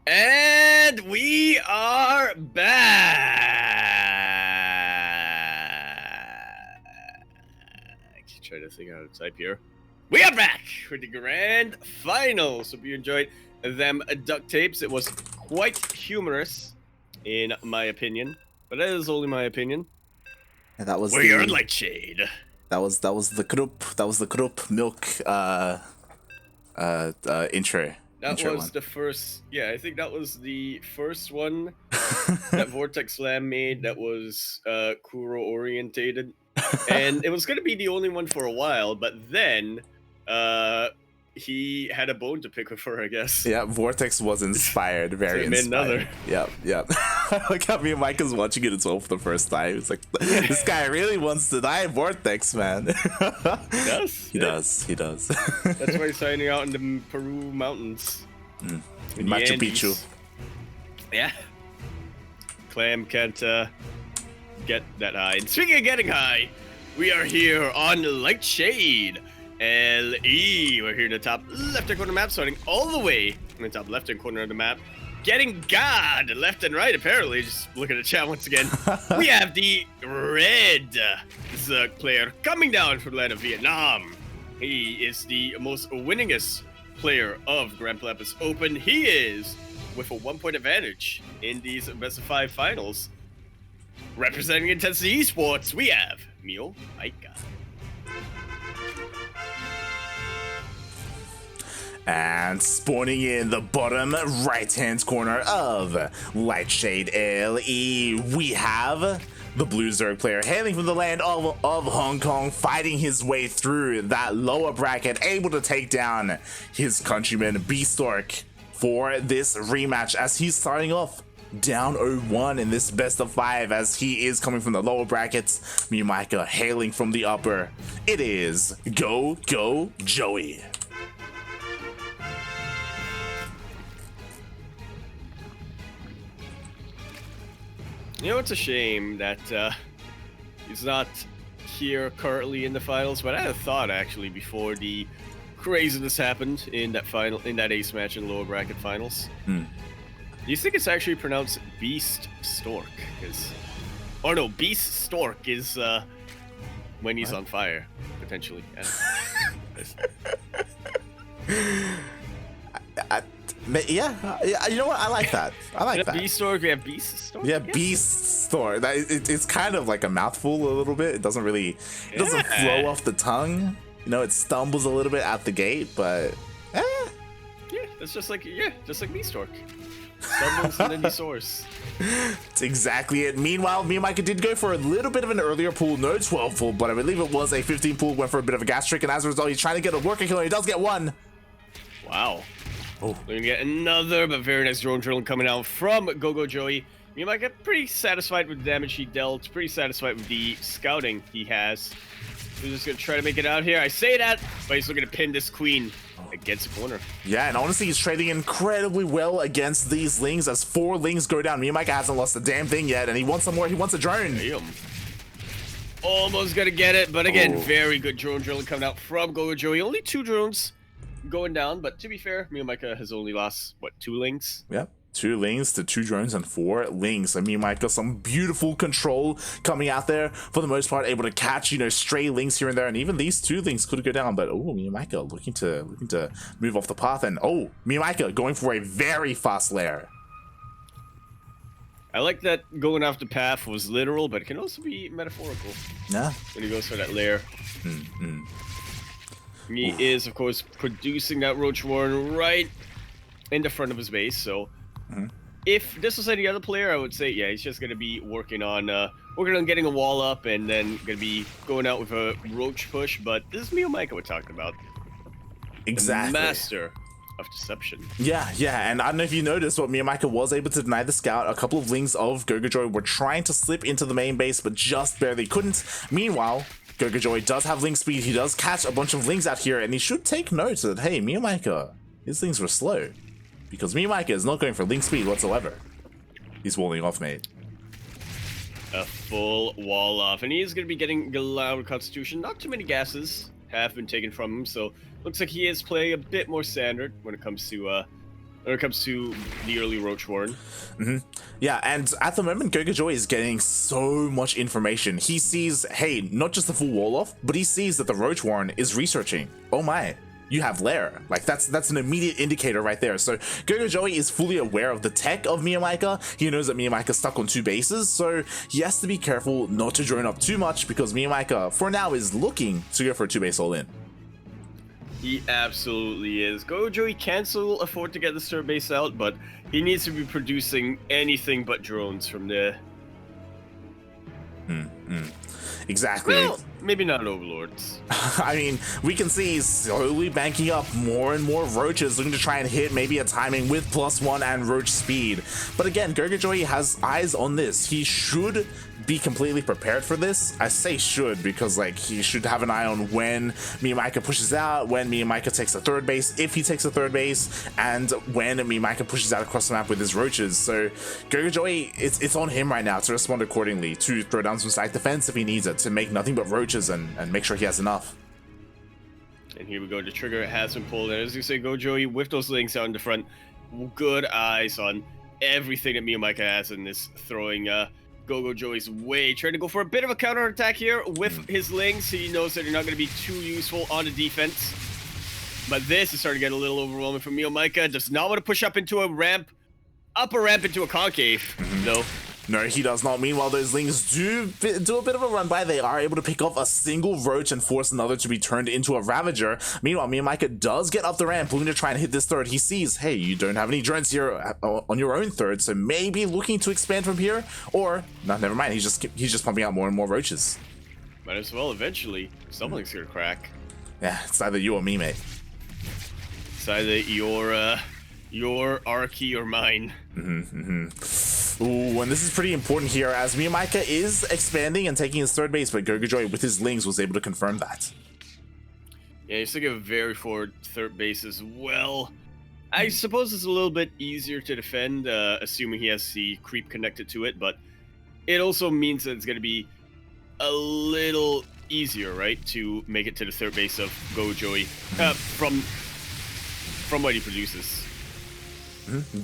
And we are back. Trying to think how to type here. We are back for the grand finals. Hope you enjoyed them duct tapes. It was quite humorous, in my opinion, but that is only my opinion. And that was We're the light shade. That was the group milk intro. That was the first, yeah, I think that was the first one that Vortex Slam made that was Kuro orientated. And it was going to be the only one for a while, but then he had a bone to pick with her, I guess. Yeah, Vortex was inspired, very inspired. Yep. Like how MeomaikA's watching it as well for the first time. It's like, this guy really wants to die Vortex, man. He does. That's why he's hiding out in the Peru mountains. In Machu Picchu. Yeah. Clam can't get that high. And speaking of getting high, we are here on Light Shade LE. We're here in the top left-hand corner of the map, starting all the way in the top left-hand corner of the map. Getting God left and right, apparently. Just look at the chat once again. We have the red Zerg player coming down from the land of Vietnam. He is the most winningest player of Grand Platypus Open. He is with a 1-point advantage in these best of 5 finals. Representing Intensity Esports, we have MeomaikA. And spawning in the bottom right-hand corner of Lightshade LE, we have the Blue Zerg player hailing from the land of Hong Kong, fighting his way through that lower bracket, able to take down his countryman Beastork for this rematch as he's starting off down 0-1 in this best of 5 as he is coming from the lower brackets. MeomaikA hailing from the upper. It is GogojOey. You know, it's a shame that he's not here currently in the finals, but I had a thought actually before the craziness happened in that ace match in lower bracket finals. Do you think it's actually pronounced Beast Stork? Beast Stork is when he's on fire, potentially. Yeah, you know what? I like that. That. Beast Stork, we have Beast Stork? Yeah, Beast Stork. It's kind of like a mouthful a little bit. It doesn't flow off the tongue. You know, it stumbles a little bit out the gate, but yeah, that's just like Beast Stork. Stumbles and then he soars. That's exactly it. Meanwhile, MeomaikA did go for a little bit of an earlier pool, no 12 pool, but I believe it was a 15 pool, went for a bit of a gas trick, and as a result, he's trying to get a working kill, and he does get one. Wow. We're gonna get another, but very nice drone drilling coming out from GogojOey. MeomaikA pretty satisfied with the damage he dealt, pretty satisfied with the scouting he has. He's just gonna try to make it out here. I say that, but he's looking to pin this queen against the corner. Yeah, and honestly, he's trading incredibly well against these lings as 4 lings go down. MeomaikA hasn't lost a damn thing yet, and he wants some more. He wants a drone. Damn. Almost gonna get it, but again, very good drone drilling coming out from GogojOey. Only 2 drones going down, but to be fair, MeomaikA has only lost, what, 2 lings? Yep. 2 lings to 2 drones and 4 lings. So MeomaikA, some beautiful control coming out there for the most part, able to catch, you know, stray lings here and there, and even these 2 lings could go down. But MeomaikA looking to move off the path, and MeomaikA going for a very fast lair. I like that going off the path was literal, but it can also be metaphorical. Yeah. When he goes for that lair. He is, of course, producing that Roach Warren right in the front of his base, so if this was any other player, I would say, yeah, he's just going to be working on getting a wall up and then going to be going out with a Roach push, but this is MeomaikA we're talking about. Exactly. The master of deception. Yeah, and I don't know if you noticed, but MeomaikA was able to deny the scout. A couple of lings of GogojOey were trying to slip into the main base, but just barely couldn't. Meanwhile, GogojOey does have link speed. He does catch a bunch of lings out here, and he should take note that, hey, MeomaikA, his lings were slow. Because MeomaikA is not going for link speed whatsoever. He's walling off, mate. A full wall off, and he is going to be getting a loud constitution. Not too many gases have been taken from him, so looks like he is playing a bit more standard when it comes to when it comes to the early Roach Warren. Yeah, and at the moment, GogojOey is getting so much information. He sees, hey, not just the full wall off, but he sees that the Roach Warren is researching. Oh my, you have Lair. Like, that's an immediate indicator right there. So GogojOey is fully aware of the tech of MeomaikA. He knows that MeomaikA's stuck on 2 bases, so he has to be careful not to drone up too much, because MeomaikA, for now, is looking to go for a 2-base all-in. He absolutely is. GogojOey can still afford to get the third base out, but he needs to be producing anything but drones from there. Exactly. Well, maybe not overlords. I mean, we can see he's slowly banking up more and more roaches, looking to try and hit maybe a timing with +1 and roach speed. But again, GogojOey has eyes on this. He should be completely prepared for this. I say should because, like, he should have an eye on when MeomaikA pushes out, when MeomaikA takes a third base, if he takes a third base, and when MeomaikA pushes out across the map with his roaches. So GogojOey, it's on him right now to respond accordingly, to throw down some side defense if he needs it, to make nothing but roaches and make sure he has enough. And here we go, the trigger has been pulled, and as you say, GogojOey with those links out in the front, good eyes on everything that MeomaikA has in this, throwing GogojOey's way, trying to go for a bit of a counter attack here with his links. He knows that they're not going to be too useful on the defense, but this is starting to get a little overwhelming for MeomaikA. Does not want to push up into a ramp, into a concave. No, he does not. Meanwhile, those lings do a bit of a run by. They are able to pick off a single roach and force another to be turned into a Ravager. Meanwhile, MeomaikA does get up the ramp, looking to try and hit this third. He sees, hey, you don't have any drones here on your own third, so maybe looking to expand from here, or no, never mind. He's just pumping out more and more roaches. Might as well eventually. Something's gonna crack. Yeah, it's either you or me, mate. It's either your Arky or mine. Ooh, and this is pretty important here, as MeomaikA is expanding and taking his third base, but GogojOey with his lings was able to confirm that. Yeah, he's taking a very forward third base as well. I suppose it's a little bit easier to defend, assuming he has the creep connected to it, but it also means that it's going to be a little easier, right, to make it to the third base of GogojOey from what he produces.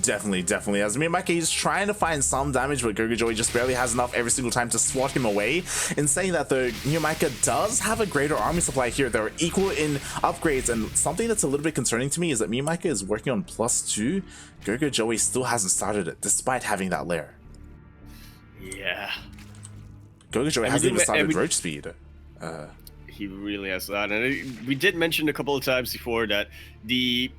Definitely. As MeomaikA is trying to find some damage, but GogojOey just barely has enough every single time to swat him away. In saying that, though, MeomaikA does have a greater army supply here. They're equal in upgrades, and something that's a little bit concerning to me is that MeomaikA is working on +2. GogojOey still hasn't started it, despite having that lair. Yeah. GogojOey hasn't even started roach speed. He really has that, and we did mention a couple of times before that the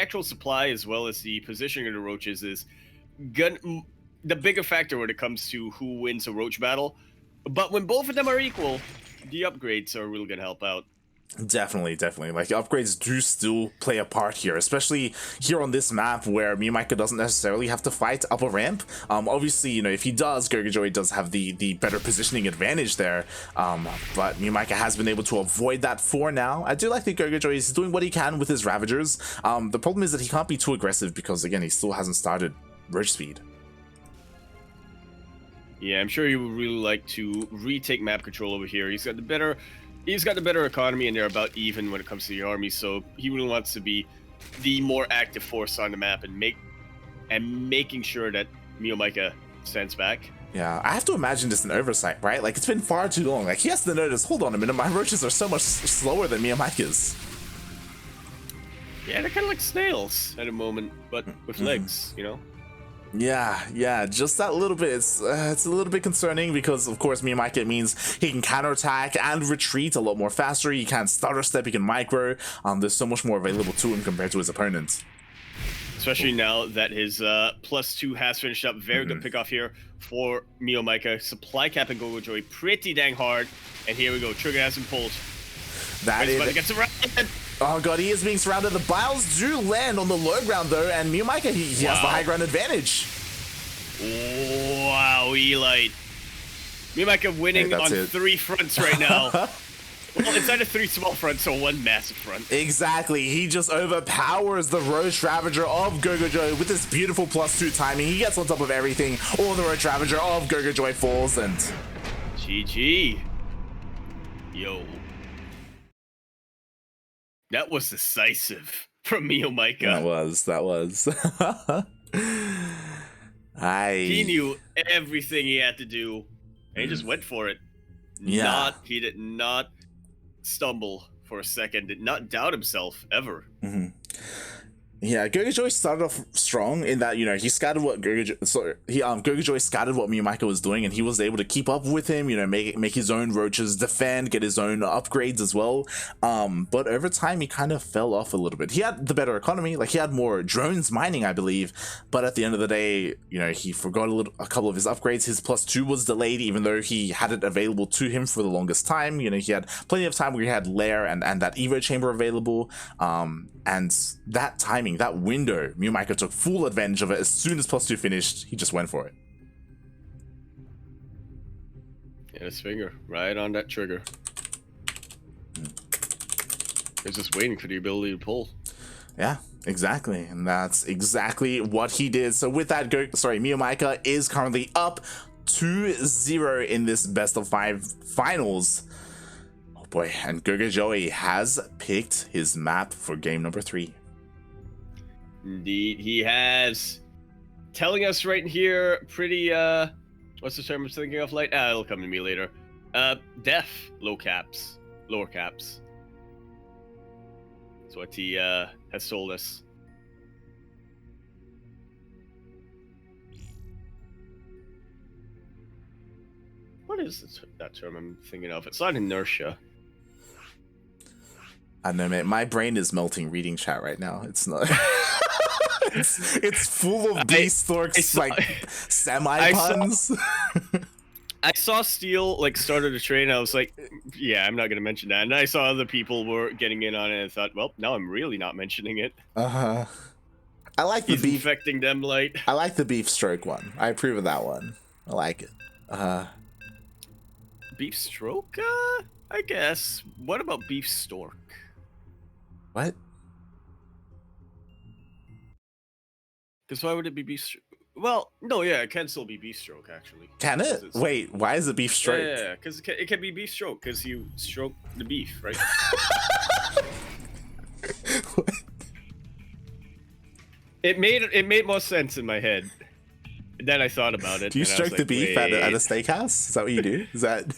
actual supply, as well as the positioning of the roaches, is the bigger factor when it comes to who wins a roach battle. But when both of them are equal, the upgrades are really gonna help out. Definitely. Like, upgrades do still play a part here, especially here on this map where MeomaikA doesn't necessarily have to fight up a ramp. Obviously, you know, if he does, GogojOey does have the better positioning advantage there. But MeomaikA has been able to avoid that for now. I do like that GogojOey is doing what he can with his Ravagers. The problem is that he can't be too aggressive because, again, he still hasn't started roach speed. Yeah, I'm sure he would really like to retake map control over here. He's got the better economy, and they're about even when it comes to the army, so he really wants to be the more active force on the map and making sure that MeomaikA stands back. Yeah, I have to imagine this an oversight, right? Like, it's been far too long. Like, he has to notice, hold on a minute, my roaches are so much slower than MeomaikA's. Yeah, they're kind of like snails at the moment, but with legs, you know? Yeah, just that little bit. It's a little bit concerning because, of course, MeomaikA means he can counterattack and retreat a lot more faster. He can stutter step, he can micro. There's so much more available to him compared to his opponents. Especially now that his +2 has finished up. Very good pick off here for MeomaikA. Supply capping GogojOey pretty dang hard. And here we go. Trigger has been pulled. That is... Gets around. Oh god, he is being surrounded. The biles do land on the low ground though, and MeomaikA, he has the high ground advantage. Wow, Eli. MeomaikA winning on 3 fronts right now. Well, it's either 3 small fronts or 1 massive front. Exactly, he just overpowers the Roach Ravager of GogojOey with this beautiful +2 timing. He gets on top of everything. All the Roach Ravager of GogojOey falls, and... GG. Yo. That was decisive. from MeomaikA. That was. He knew everything he had to do, and he just went for it. Yeah. He did not stumble for a second, did not doubt himself ever. Yeah, GogojOey started off strong in that, you know, he scattered what GogojOey scattered what MeomaikA was doing, and he was able to keep up with him, you know, make his own roaches, defend, get his own upgrades as well. But over time, he kind of fell off a little bit. He had the better economy, like he had more drones mining, I believe, but at the end of the day, you know, he forgot a couple of his upgrades. His +2 was delayed, even though he had it available to him for the longest time. You know, he had plenty of time where he had Lair and that Evo chamber available, and that timing, that window, MeomaikA took full advantage of it. As soon as +2 finished, he just went for it. And his finger right on that trigger. He's just waiting for the ability to pull. Yeah, exactly, and that's exactly what he did. So with that, MeomaikA is currently up 2-0 in this best of 5 finals. Oh boy, and GogojOey has picked his map for game number 3. Indeed, he has. Telling us right here, pretty, what's the term I'm thinking of, Light? It'll come to me later. Def, lower caps. That's what he, has told us. What is that term I'm thinking of? It's not inertia. I don't know, man. My brain is melting reading chat right now. It's not. it's full of B-Storks, like semi-puns. I saw Steel like started a train. I was like, yeah, I'm not gonna mention that. And I saw other people were getting in on it. And I thought, well, now I'm really not mentioning it. I like the beef. Infecting them, Light. I like the beef stroke one. I approve of that one. I like it. Beef stroke? I guess. What about beef stork? What? Because why would it be beef stroke? Well, no, yeah, it can still be beef stroke, actually. Can it? Wait, why is it beef stroke? Yeah, because it can be beef stroke, because you stroke the beef, right? It made more sense in my head. Then I thought about it. Do you stroke the beef at a steakhouse? Is that what you do? Is that...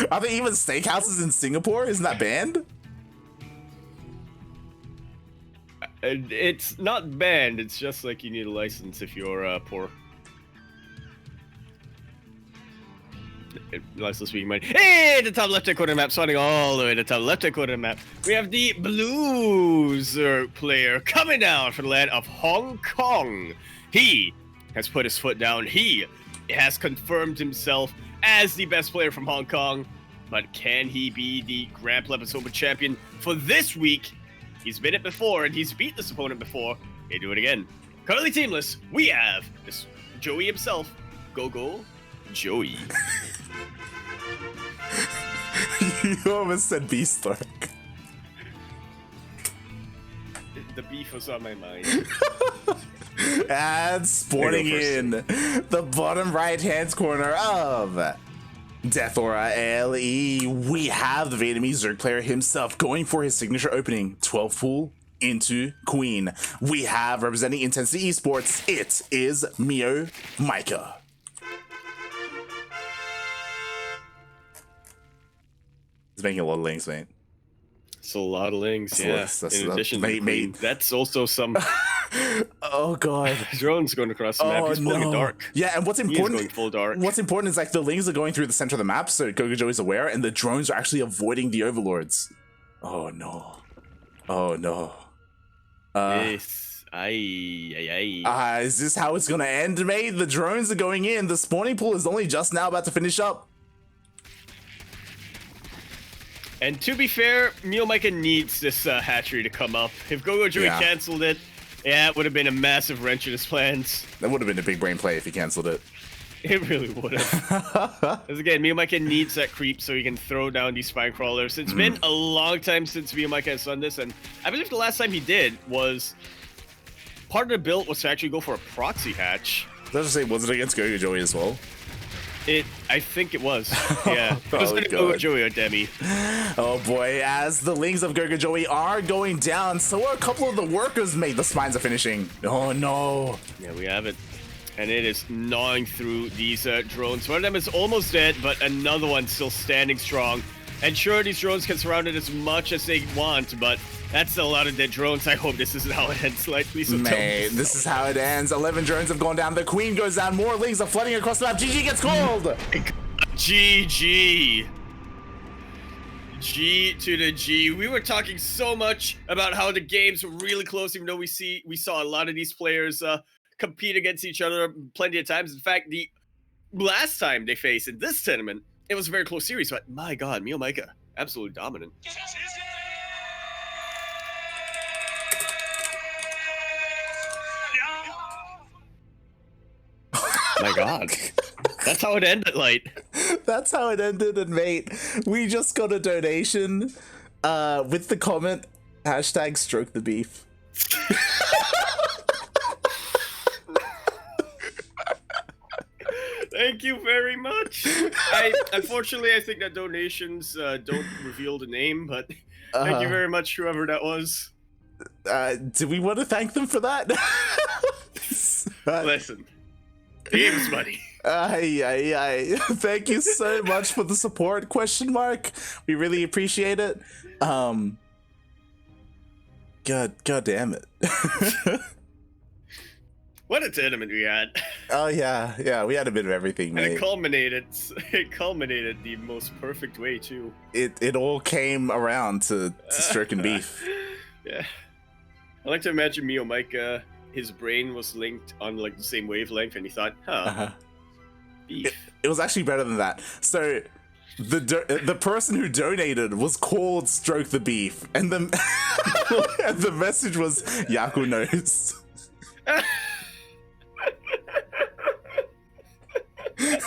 Are there even steakhouses in Singapore? Isn't that banned? It's not banned. It's just like you need a license if you're poor. License being money. Hey, the top left-hand corner map, starting all the way to the top left-hand corner map. We have the Blues player coming down from the land of Hong Kong. He has put his foot down. He has confirmed himself as the best player from Hong Kong. But can he be the Grand Platypus Open champion for this week? He's been it before, and he's beat this opponent before. He'll do it again. Currently teamless, we have this Joey himself, GogojOey. You almost said B-Stork. The beef was on my mind. And spawning in the bottom right-hand corner of Death Aura LE, we have the Vietnamese Zerg player himself going for his signature opening, 12 full into Queen. We have representing Intensity Esports, it is MeomaikA. It's making a lot of links, mate. It's a lot of links, yeah. In addition to Queen, that's also some... Oh god, drones going across the map. He's pulling it dark. Yeah, and what's important? He's going full dark. What's important is like the lings are going through the center of the map, so GogojOey is aware, and the drones are actually avoiding the overlords. Oh no! Oh no! Yes. Is this how it's gonna end, mate? The drones are going in. The spawning pool is only just now about to finish up. And to be fair, MeomaikA needs this hatchery to come up. If GogojOey canceled it, yeah, it would have been a massive wrench in his plans. That would have been a big brain play if he canceled it. It really would have. Because again, MeomaikA needs that creep so he can throw down these spine crawlers. It's been a long time since MeomaikA has done this, and I believe the last time he did was... Part of the build was to actually go for a proxy hatch. Let's just say, was it against GogojOey as well? I think it was. Yeah. It was Oh, gonna God. GogojOey or Demi. Oh boy, as the Lings of GogojOey are going down, so are a couple of the workers, mate. The spines are finishing. Oh no. Yeah, we have it. And it is gnawing through these drones. One of them is almost dead, but another one still standing strong. And sure, these drones can surround it as much as they want, but that's a lot of dead drones. I hope this isn't how it ends slightly. So Mate, this is how it ends. 11 drones have gone down. The queen goes down. More Lings are flooding across the map. GG gets called. GG. G to the G. We were talking so much about how the games were really close, even though we saw a lot of these players compete against each other plenty of times. In fact, the last time they faced in this tournament, it was a very close series, but my god, MeomaikA, absolutely dominant. My god. That's how it ended, Light. That's how it ended, and mate, we just got a donation with the comment, #stroke the beef. Thank you very much. Unfortunately, I think that donations don't reveal the name, but thank you very much, whoever that was. Do we want to thank them for that? Listen, the game is money. Thank you so much for the support, ? We really appreciate it. God damn it. What a tournament we had. Oh yeah, we had a bit of everything, mate. And it culminated the most perfect way too. It all came around to stroking beef. Yeah. I like to imagine MeomaikA, his brain was linked on like the same wavelength, and he thought, beef. It was actually better than that. So the person who donated was called Stroke the Beef, and then and the message was Yaku knows.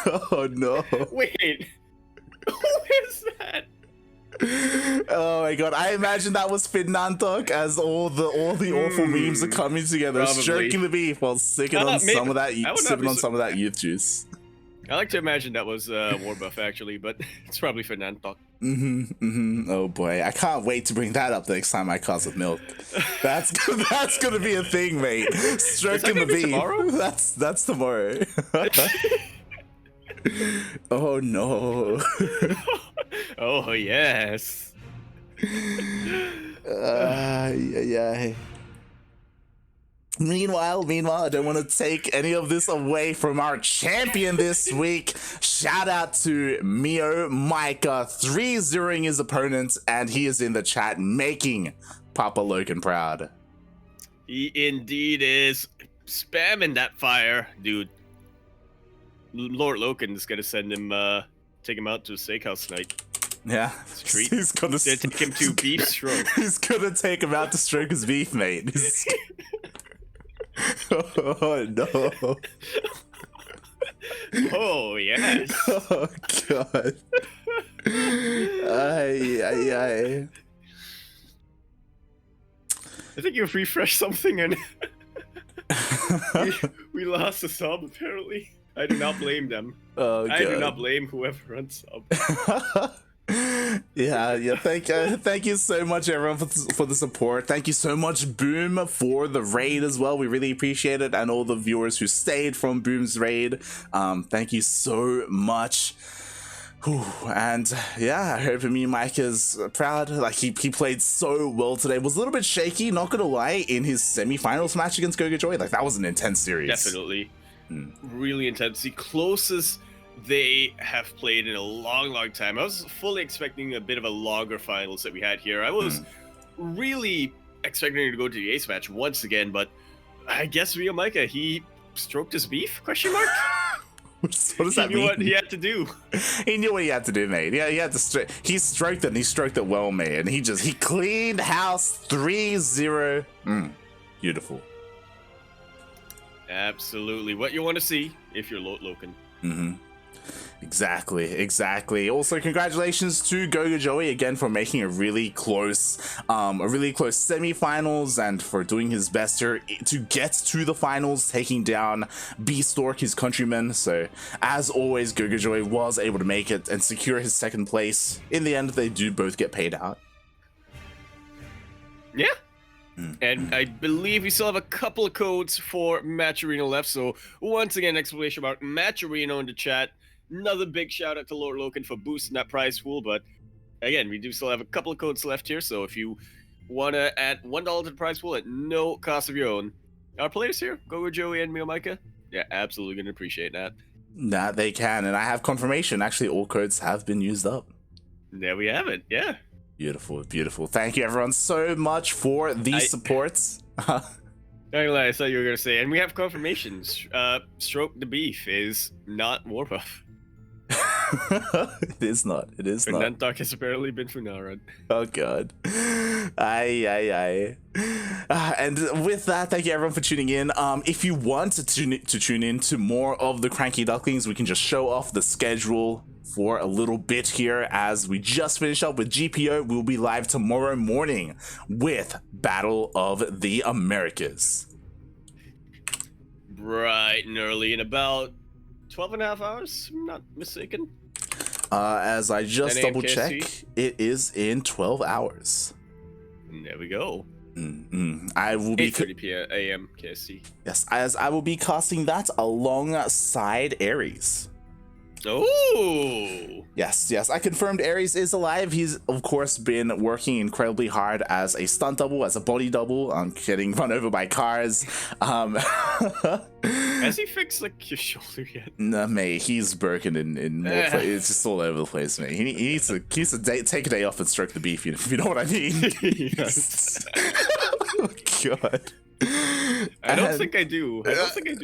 Oh no. Wait. Who is that? Oh my god, I imagine that was Fidnantok as all the awful memes are coming together. Probably. Stroking the beef while sipping on some of that youth juice. I like to imagine that was Warbuff actually, but it's probably Fernantok. Oh boy, I can't wait to bring that up the next time I cause with milk. That's gonna be a thing, mate. Stroking the beef. Tomorrow? That's tomorrow. Oh no. Oh yes. Yeah. Meanwhile, I don't want to take any of this away from our champion this week. Shout out to MeomaikA 3-0ing his opponents, and he is in the chat making Papa Logan proud. He indeed is spamming that fire, dude. Lord Logan's gonna send him, take him out to a steakhouse tonight. Yeah, Treat. he's gonna take him to beef stroke. He's gonna take him out to stroke his beef, mate. Oh no. Oh yes. Oh god. Ay. I think you've refreshed something and we lost a sub apparently. I do not blame them. Oh, I do not blame whoever runs sub. Yeah. Thank you so much, everyone, for the support. Thank you so much, Boom, for the raid as well. We really appreciate it, and all the viewers who stayed from Boom's raid. Thank you so much. Whew. And yeah, I hope MeomaikA's proud. Like he played so well today. Was a little bit shaky, not gonna lie, in his semi-finals match against GogojOey. Like that was an intense series. Definitely. Really intense. The closest they have played in a long time. I was fully expecting a bit of a longer finals that we had here. I was really expecting to go to the ace match once again, but I guess MeomaikA, he stroked his beef? ? What does that mean? He knew what he had to do. He knew what he had to do, mate. Yeah, he had to he stroked it, and he stroked it well, mate. And he cleaned house 3-0. Beautiful. Absolutely. What you want to see if you're Logan. Exactly. Also, congratulations to GogojOey again for making a really close semifinals and for doing his best to get to the finals, taking down Beastork, his countryman. So, as always, GogojOey was able to make it and secure his second place. In the end, they do both get paid out. Yeah. And I believe we still have a couple of codes for Matcherino left. So once again, exclamation mark Matcherino in the chat. Another big shout out to Lord Loken for boosting that prize pool. But again, we do still have a couple of codes left here. So if you want to add $1 to the prize pool at no cost of your own, our players here, GogojOey and MeomaikA, yeah, absolutely going to appreciate that. That they can. And I have confirmation. Actually, all codes have been used up. There we have it. Yeah. Beautiful. Thank you, everyone, so much for the supports. Not gonna lie, I thought you were gonna say, and we have confirmations. Stroke the Beef is not Warpuff. It is not. Nantok has apparently been for Naran. Oh god. Aye. And with that, thank you everyone for tuning in. If you want to tune in to more of the Cranky Ducklings, we can just show off the schedule for a little bit here as we just finish up with GPO. We'll be live tomorrow morning with Battle of the Americas. Bright and early in about 12.5 hours, if I'm not mistaken. As I just double check, it is in 12 hours. There we go. I will be 8:30 a.m. KST. Yes, as I will be casting that alongside Ares. Oh! Yes, I confirmed Ares is alive. He's, of course, been working incredibly hard as a stunt double, as a body double, getting run over by cars. Has he fixed, like, your shoulder yet? Nah, mate, he's broken in more places. It's just all over the place, mate. He needs to take a day off and stroke the beef, if you know what I mean. Yes. Oh, God. I don't think I do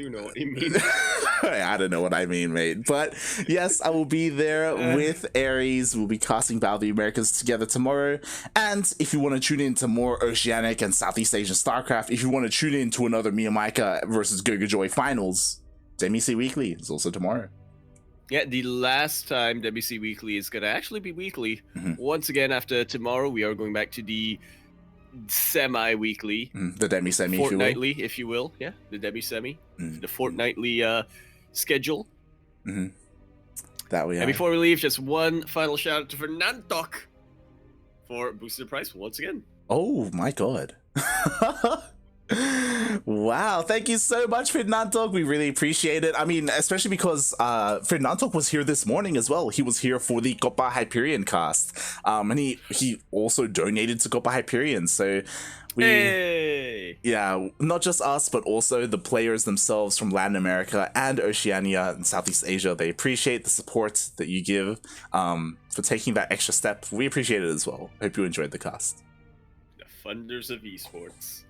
know what you mean. I don't know what I mean, mate. But yes, I will be there with Ares. We'll be casting Battle of the Americas together tomorrow. And if you want to tune in to more Oceanic and Southeast Asian StarCraft, if you want to tune in to another MeomaikA versus GogojOey finals, WC Weekly is also tomorrow. Yeah, the last time WC Weekly is going to actually be weekly. Once again, after tomorrow, we are going back to the semi-weekly, the demi-semi, fortnightly, if you will. Yeah, the demi-semi, the fortnightly schedule. That we are. And before we leave, just one final shout out to Nantok for boosting the price once again. Oh my god. Wow, thank you so much, Nantok. We really appreciate it. I mean, especially because Nantok was here this morning as well. He was here for the Copa Hyperion cast. And he also donated to Copa Hyperion. So yeah, not just us, but also the players themselves from Latin America and Oceania and Southeast Asia. They appreciate the support that you give for taking that extra step. We appreciate it as well. Hope you enjoyed the cast. The funders of esports.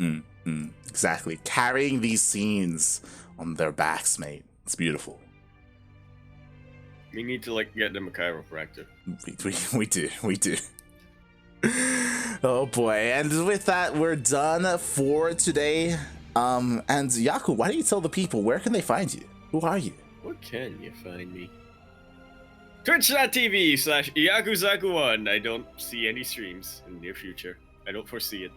Exactly. Carrying these scenes on their backs, mate. It's beautiful. We need to, like, get them a chiropractor. We do. Oh boy. And with that, we're done for today. And Yaku, why don't you tell the people, where can they find you? Who are you? Where can you find me? Twitch.tv/Yakuzaku1. I don't see any streams in the near future. I don't foresee it.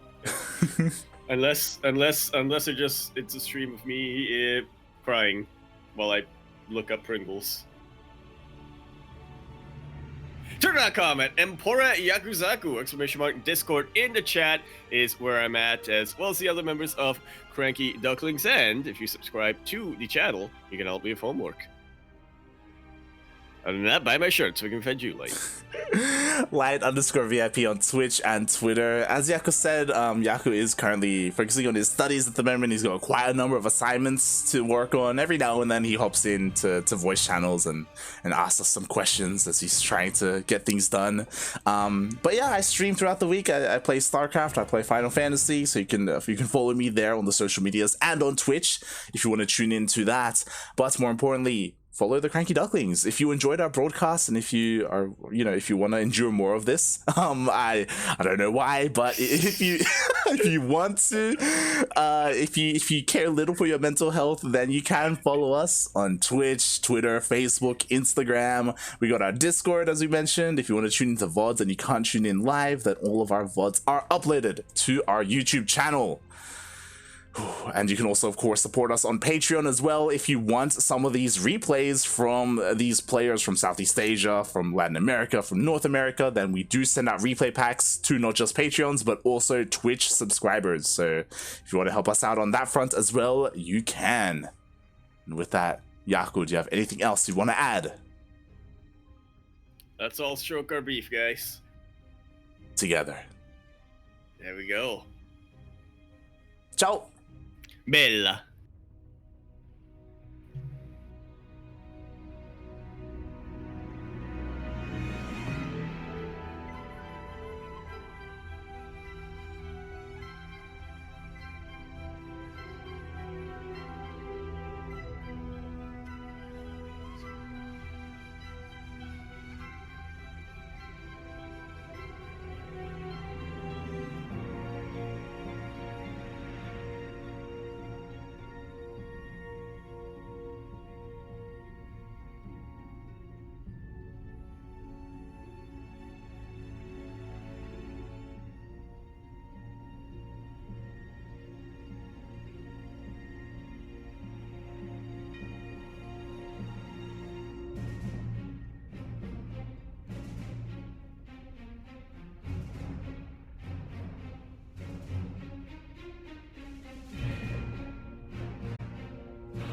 Unless it's a stream of me crying while I look up Pringles. Twitter.com at Empora Yakuzaku! Discord in the chat is where I'm at, as well as the other members of Cranky Ducklings. And if you subscribe to the channel, you can help me with homework. Other than that, buy my shirt so we can fed you, like. Light_VIP on Twitch and Twitter. As Yaku said, Yaku is currently focusing on his studies at the moment. He's got quite a number of assignments to work on. Every now and then he hops in to voice channels and asks us some questions as he's trying to get things done. But yeah, I stream throughout the week. I play StarCraft, I play Final Fantasy, so you can follow me there on the social medias and on Twitch if you want to tune into that. But more importantly, follow the Cranky Ducklings. If you enjoyed our broadcast and if you are, if you want to endure more of this, I don't know why, but if you if you want to, if you care a little for your mental health, then you can follow us on Twitch, Twitter, Facebook, Instagram. We got our Discord, as we mentioned. If you want to tune into VODs and you can't tune in live, then all of our VODs are uploaded to our YouTube channel. And you can also, of course, support us on Patreon as well if you want some of these replays from these players from Southeast Asia, from Latin America, from North America. Then we do send out replay packs to not just Patreons, but also Twitch subscribers. So if you want to help us out on that front as well, you can. And with that, Yaku, do you have anything else you want to add? Let's all stroke our beef, guys. Together. There we go. Ciao. Bella.